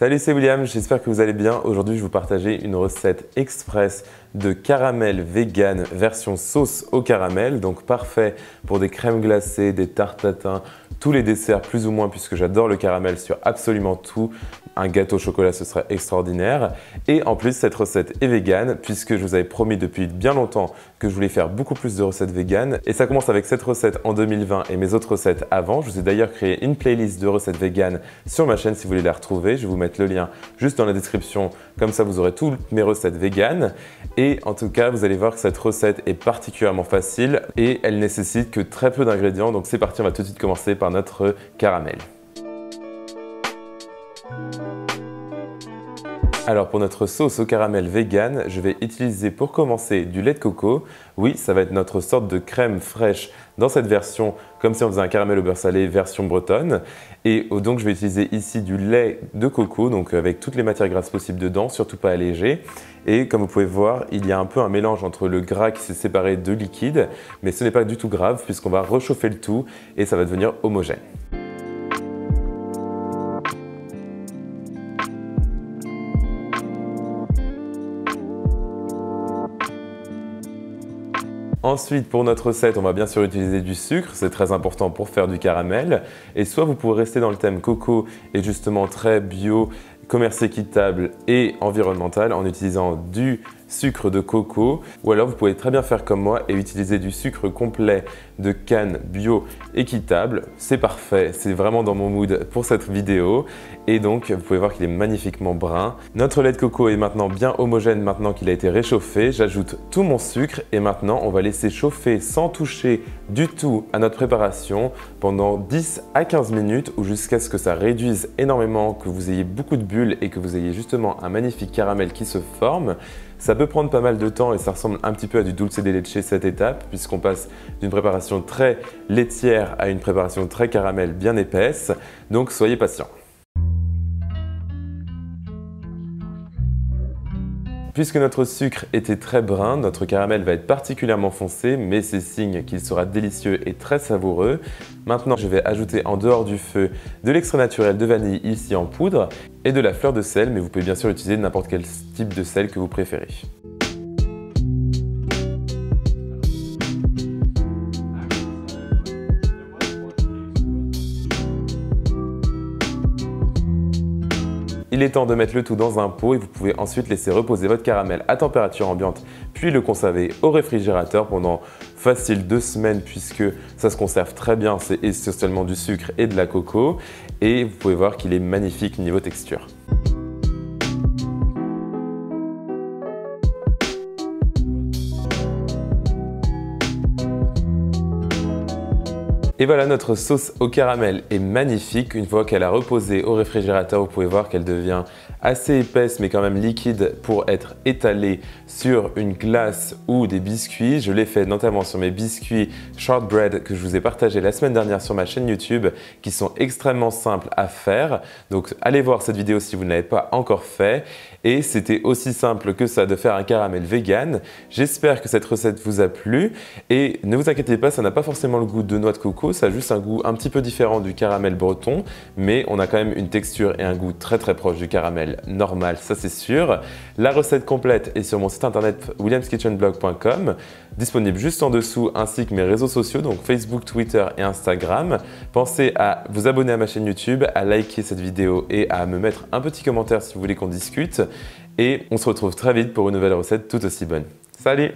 Salut, c'est William, j'espère que vous allez bien. Aujourd'hui, je vais vous partager une recette express de caramel vegan version sauce au caramel. Donc parfait pour des crèmes glacées, des tartes tatin, tous les desserts plus ou moins puisque j'adore le caramel sur absolument tout. Un gâteau au chocolat, ce serait extraordinaire. Et en plus, cette recette est vegan puisque je vous avais promis depuis bien longtemps que je voulais faire beaucoup plus de recettes vegan. Et ça commence avec cette recette en 2020 et mes autres recettes avant. Je vous ai d'ailleurs créé une playlist de recettes vegan sur ma chaîne si vous voulez la retrouver. Je vais vous mettre le lien juste dans la description. Comme ça, vous aurez toutes mes recettes vegan. Et en tout cas, vous allez voir que cette recette est particulièrement facile et elle nécessite que très peu d'ingrédients. Donc c'est parti, on va tout de suite commencer par notre caramel. Alors pour notre sauce au caramel vegan, je vais utiliser pour commencer du lait de coco. Oui, ça va être notre sorte de crème fraîche dans cette version, comme si on faisait un caramel au beurre salé version bretonne. Et donc je vais utiliser ici du lait de coco, donc avec toutes les matières grasses possibles dedans, surtout pas allégé. Et comme vous pouvez voir, il y a un peu un mélange entre le gras qui s'est séparé de liquide, mais ce n'est pas du tout grave puisqu'on va réchauffer le tout et ça va devenir homogène. Ensuite, pour notre recette, on va bien sûr utiliser du sucre, c'est très important pour faire du caramel. Et soit vous pouvez rester dans le thème coco et justement très bio, commerce équitable et environnemental en utilisant du sucre de coco, ou alors vous pouvez très bien faire comme moi et utiliser du sucre complet de canne bio équitable. C'est parfait, c'est vraiment dans mon mood pour cette vidéo et donc vous pouvez voir qu'il est magnifiquement brun. Notre lait de coco est maintenant bien homogène maintenant qu'il a été réchauffé. J'ajoute tout mon sucre et maintenant on va laisser chauffer sans toucher du tout à notre préparation pendant 10 à 15 minutes ou jusqu'à ce que ça réduise énormément, que vous ayez beaucoup de bulles et que vous ayez justement un magnifique caramel qui se forme. Ça peut prendre pas mal de temps et ça ressemble un petit peu à du dulce de leche cette étape puisqu'on passe d'une préparation très laitière à une préparation très caramel bien épaisse. Donc soyez patients. Puisque notre sucre était très brun, notre caramel va être particulièrement foncé, mais c'est signe qu'il sera délicieux et très savoureux. Maintenant, je vais ajouter en dehors du feu de l'extrait naturel de vanille ici en poudre et de la fleur de sel, mais vous pouvez bien sûr utiliser n'importe quel type de sel que vous préférez. Il est temps de mettre le tout dans un pot et vous pouvez ensuite laisser reposer votre caramel à température ambiante puis le conserver au réfrigérateur pendant facile 2 semaines puisque ça se conserve très bien, c'est essentiellement du sucre et de la coco et vous pouvez voir qu'il est magnifique niveau texture. Et voilà, notre sauce au caramel est magnifique. Une fois qu'elle a reposé au réfrigérateur, vous pouvez voir qu'elle devient assez épaisse mais quand même liquide pour être étalée sur une glace ou des biscuits. Je l'ai fait notamment sur mes biscuits shortbread que je vous ai partagé la semaine dernière sur ma chaîne YouTube qui sont extrêmement simples à faire. Donc allez voir cette vidéo si vous ne l'avez pas encore fait. Et c'était aussi simple que ça de faire un caramel vegan. J'espère que cette recette vous a plu et ne vous inquiétez pas, ça n'a pas forcément le goût de noix de coco, ça a juste un goût un petit peu différent du caramel breton, mais on a quand même une texture et un goût très proche du caramel normal, ça c'est sûr. La recette complète est sur mon site internet williamskitchenblog.com, disponible juste en dessous, ainsi que mes réseaux sociaux, donc Facebook, Twitter et Instagram. Pensez à vous abonner à ma chaîne YouTube, à liker cette vidéo et à me mettre un petit commentaire si vous voulez qu'on discute. Et on se retrouve très vite pour une nouvelle recette tout aussi bonne. Salut!